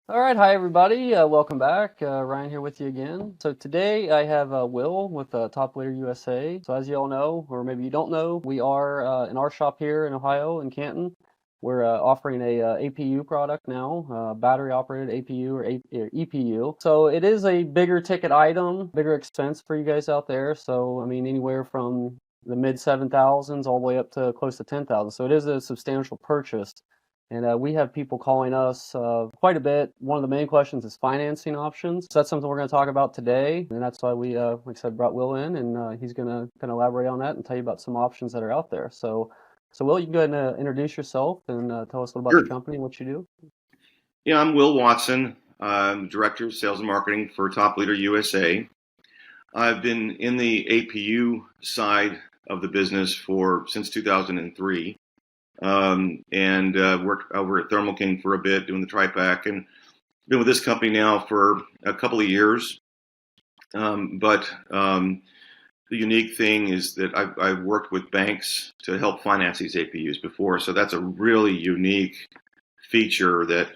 All right, hi everybody. Welcome back. Ryan here with you again. So today I have Will with Topleaser USA. So as you all know, or maybe you don't know, we are in our shop here in Ohio in Canton. We're offering a APU product now, battery operated APU or EPU. So it is a bigger ticket item, bigger expense for you guys out there. So I mean anywhere from the mid 7,000s all the way up to close to 10,000. So it is a substantial purchase. And we have people calling us quite a bit. One of the main questions is financing options. So that's something we're going to talk about today. And that's why we, like I said, brought Will in, and he's going to kind of elaborate on that and tell you about some options that are out there. So Will, you can go ahead and introduce yourself and tell us a little about your Sure. company and what you do. Yeah, I'm Will Watson. I'm Director of Sales and Marketing for Top Leader USA. I've been in the APU side of the business since 2003, and worked over at Thermo King for a bit doing the tri-pack, and been with this company now for a couple of years. But the unique thing is that I've worked with banks to help finance these APUs before, so that's a really unique feature that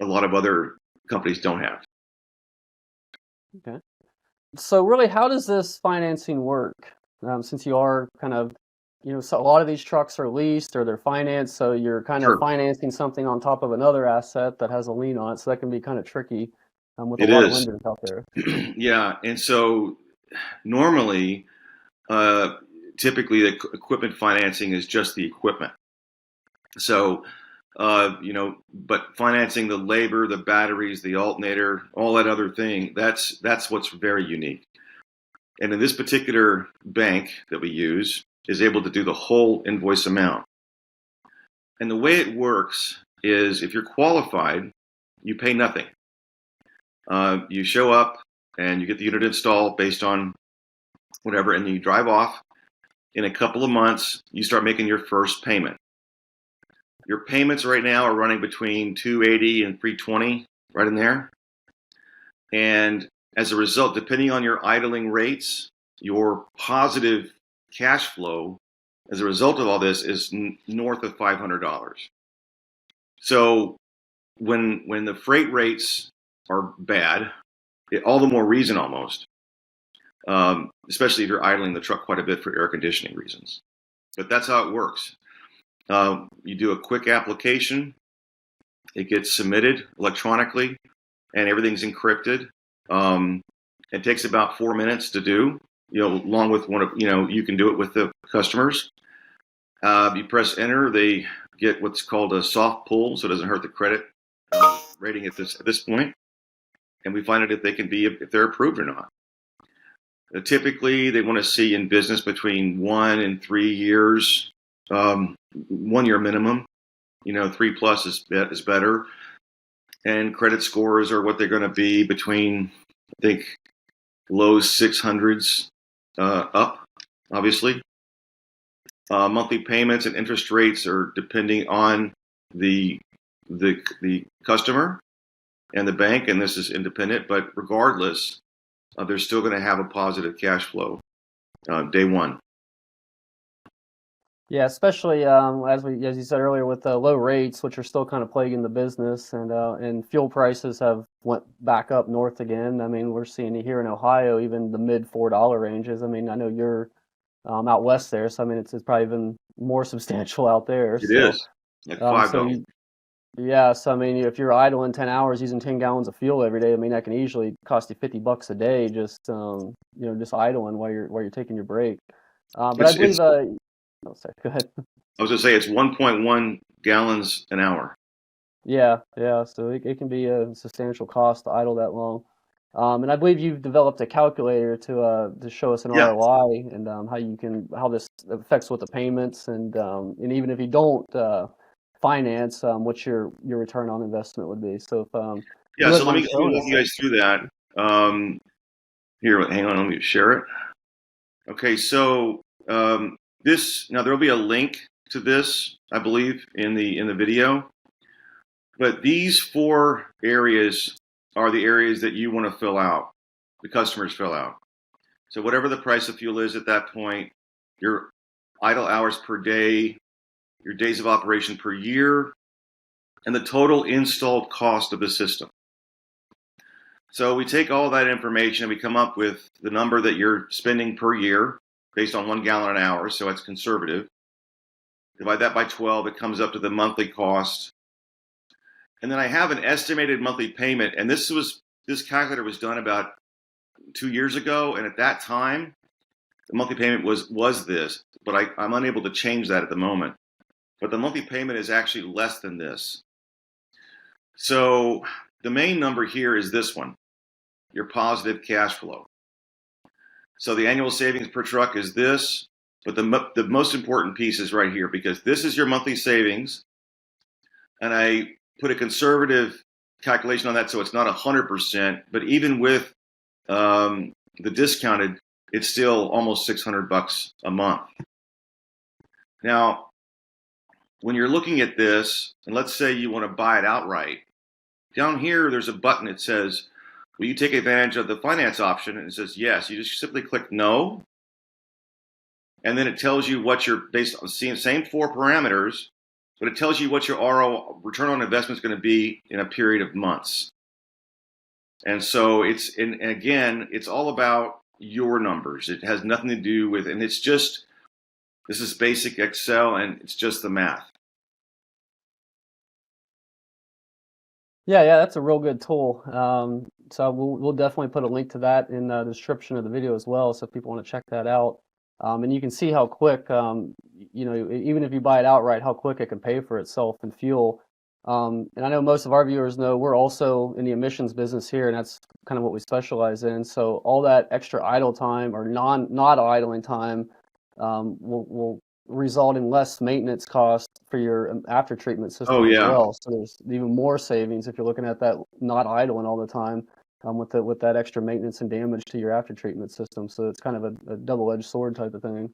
a lot of other companies don't have. Okay. So really, how does this financing work? Since you are kind of, so a lot of these trucks are leased or they're financed, so you're kind of Sure, financing something on top of another asset that has a lien on it. So that can be kind of tricky with a it lot of is. lenders out there. Yeah, and so normally, uh, typically, the equipment financing is just the equipment. So, but financing the labor, the batteries, the alternator, all that other thing, that's what's very unique. And in this particular bank that we use, is able to do the whole invoice amount. And the way it works is, if you're qualified, you pay nothing. You show up and you get the unit installed based on whatever, and you drive off. In a couple of months, you start making your first payment. Your payments right now are running between 280 and 320, right in there. And as a result, depending on your idling rates, your positive cash flow as a result of all this is north of $500. So when the freight rates are bad, all the more reason almost, especially if you're idling the truck quite a bit for air conditioning reasons. But that's how it works. You do a quick application, it gets submitted electronically, and everything's encrypted. It takes about 4 minutes to do. Along with one of you can do it with the customers. You press enter, they get what's called a soft pull, so it doesn't hurt the credit rating at this point, and we find out if they're approved or not. Typically, they want to see in business between 1 and 3 years, 1 year minimum. 3+ is better. And credit scores are what they're going to be between, I think, low 600s up, obviously. Monthly payments and interest rates are depending on the customer and the bank, and this is independent. But regardless, they're still going to have a positive cash flow day one. Yeah, especially as you said earlier, with the low rates, which are still kind of plaguing the business, and fuel prices have went back up north again. I mean, we're seeing it here in Ohio, even the mid $4 ranges. I mean, I know you're out west there, so I mean, it's probably even more substantial out there. It So, is like um, five so dollars. you, yeah, so I mean, if you're idling 10 hours using 10 gallons of fuel every day, I mean, that can easily cost you $50 a day just just idling while you're taking your break. But I It's. believe, oh, sorry, go ahead. I was going to say it's 1.1 gallons an hour. Yeah, yeah. So it can be a substantial cost to idle that long. And I believe you've developed a calculator to show us an Yeah. ROI and how this affects with the payments and even if you don't finance, what your return on investment would be. So if you Yeah. So wouldn't let me mind let me showing walk us you that. guys through that. Here, hang on. Let me share it. Okay. So this now there will be a link to this, I believe, in the video. But these four areas are the areas that you want to fill out. The customers fill out. So whatever the price of fuel is at that point, your idle hours per day, your days of operation per year, and the total installed cost of the system. So we take all that information and we come up with the number that you're spending per year based on 1 gallon an hour, so it's conservative. Divide that by 12, it comes up to the monthly cost. And then I have an estimated monthly payment, and this calculator was done about 2 years ago, and at that time, the monthly payment was this, but I'm unable to change that at the moment. But the monthly payment is actually less than this. So the main number here is this one, your positive cash flow. So the annual savings per truck is this, but the most important piece is right here, because this is your monthly savings, and I put a conservative calculation on that, so it's not 100%, but even with the discounted, it's still almost $600 a month. Now, when you're looking at this, and let's say you want to buy it outright, down here there's a button that says, will you take advantage of the finance option? And it says yes. You just simply click no, and then it tells you what you're based on, the same 4 parameters, but it tells you what your RO, return on investment, is going to be in a period of months. And so and again, it's all about your numbers. It has nothing to do with, and this is basic Excel, and it's just the math. Yeah, that's a real good tool. So we'll definitely put a link to that in the description of the video as well, so if people want to check that out. And you can see how quick, even if you buy it outright, how quick it can pay for itself in fuel. And I know most of our viewers know we're also in the emissions business here, and that's kind of what we specialize in. So all that extra idle time or not idling time will result in less maintenance costs for your after treatment system Oh as yeah. well. So there's even more savings if you're looking at that not idling all the time, with that extra maintenance and damage to your after treatment system. So it's kind of a double-edged sword type of thing.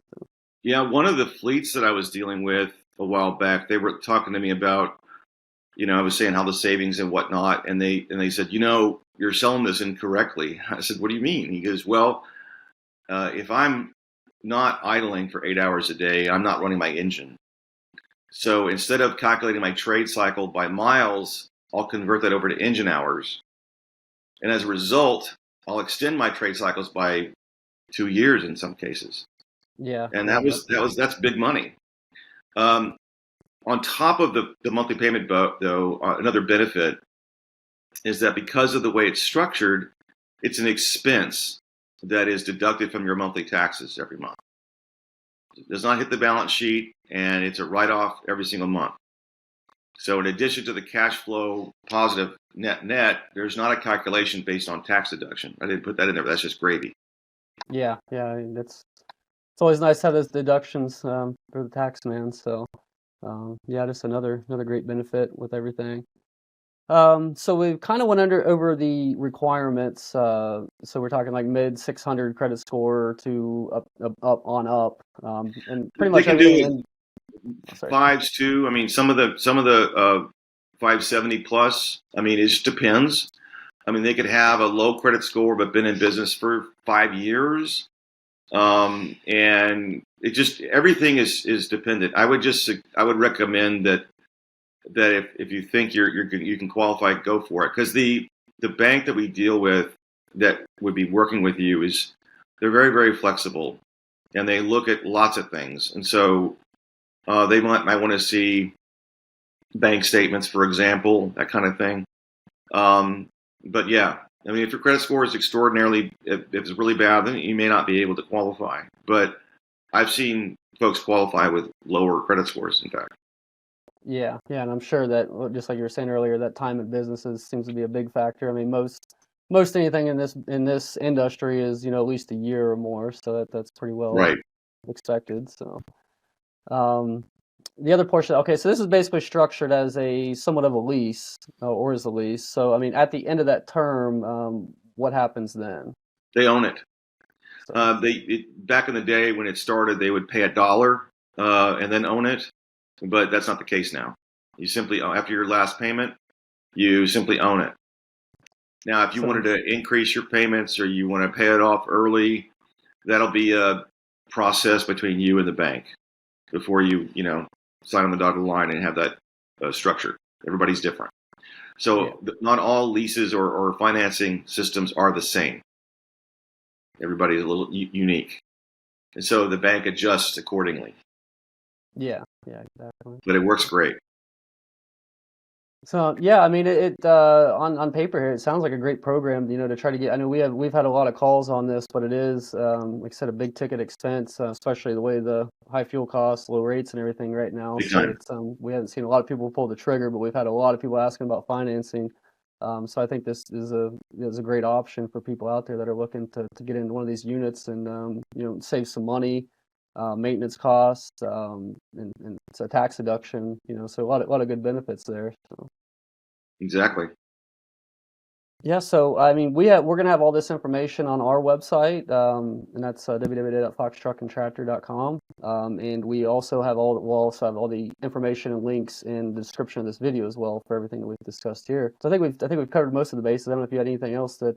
Yeah, one of the fleets that I was dealing with a while back, they were talking to me about, I was saying how the savings and whatnot, and they said, you're selling this incorrectly. I said, what do you mean? He goes, well, if I'm not idling for 8 hours a day, I'm not running my engine. So instead of calculating my trade cycle by miles, I'll convert that over to engine hours. And as a result, I'll extend my trade cycles by 2 years in some cases. Yeah. And that's big money. On top of the monthly payment, though, another benefit is that because of the way it's structured, it's an expense that is deducted from your monthly taxes every month. It does not hit the balance sheet, and it's a write-off every single month. So in addition to the cash flow positive net, there's not a calculation based on tax deduction. I didn't put that in there, but that's just gravy. Yeah, it's always nice to have those deductions for the tax man. So just another great benefit with everything. So we kind of went over the requirements. So we're talking like mid 600 credit score to up, and pretty much everything. Fives too. I mean, some of the 570 plus. I mean, it just depends. I mean, they could have a low credit score but been in business for 5 years, and it just everything is dependent. I would recommend that if you think you can qualify, go for it, because the bank that we deal with that would be working with you they're very, very flexible, and they look at lots of things, and so they might want to see bank statements, for example, that kind of thing. But yeah, I mean, if your credit score is extraordinarily, if it's really bad, then you may not be able to qualify. But I've seen folks qualify with lower credit scores, in fact. Yeah, and I'm sure that, just like you were saying earlier, that time in businesses seems to be a big factor. I mean, most anything in this industry is at least a year or more, so that's pretty well Right. expected. So, the other portion, okay, so this is basically structured as a somewhat of a lease, or as a lease. So, I mean, at the end of that term, what happens then? They own it. So, Back in the day when it started, they would pay $1 and then own it, but that's not the case now. You simply, after your last payment, you simply own it. Now, if you wanted to increase your payments or you want to pay it off early, that'll be a process between you and the bank before you sign on the dotted line and have that structure. Everybody's different. Yeah. So not all leases or financing systems are the same. Everybody's a little unique. And so the bank adjusts accordingly. Yeah. Yeah. Exactly. But it works great. So yeah, I mean on paper here it sounds like a great program, to try to get. I know we've had a lot of calls on this, but it is like I said, a big ticket expense, especially the way the high fuel costs, low rates, and everything right now. Big So time. it's we haven't seen a lot of people pull the trigger, but we've had a lot of people asking about financing. So I think this is a great option for people out there that are looking to get into one of these units and save some money, maintenance costs, and it's a tax deduction, so a lot of good benefits there. So. Exactly. Yeah, so I mean, we're gonna have all this information on our website, and that's www.foxtruckandtractor.com. And we'll also have all the information and links in the description of this video as well for everything that we've discussed here. So I think we've covered most of the bases. I don't know if you had anything else that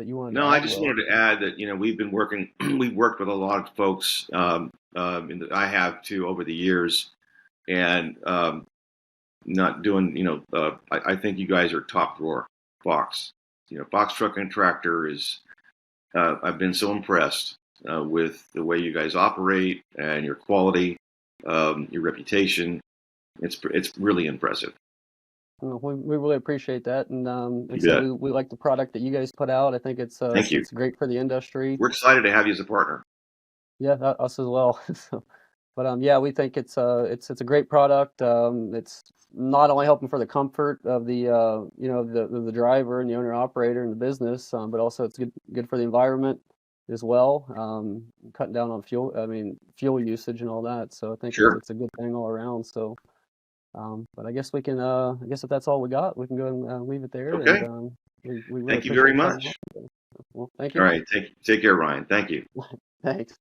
you wanted to No, I add, just Will. wanted to add that we've been working. We've worked with a lot of folks. I have too over the years, and not doing. I think you guys are top drawer, Fox. Fox Truck and Tractor is. I've been so impressed with the way you guys operate and your quality, your reputation. It's really impressive. We really appreciate that, and like I You said, bet. we like the product that you guys put out. I think Thank you. it's great for the industry. We're excited to have you as a partner. Yeah, us as well. So, but yeah, we think it's a great product. It's not only helping for the comfort of the the driver and the owner operator and the business, but also it's good for the environment as well. Cutting down on fuel usage and all that. So I think it's Sure. it's a good thing all around. So, but I guess we can I guess if that's all we got, we can go and leave it there. And Okay. we really Thank you very appreciate your time. much. Well, thank All you. right. Take care, Ryan. Thank you. Thanks.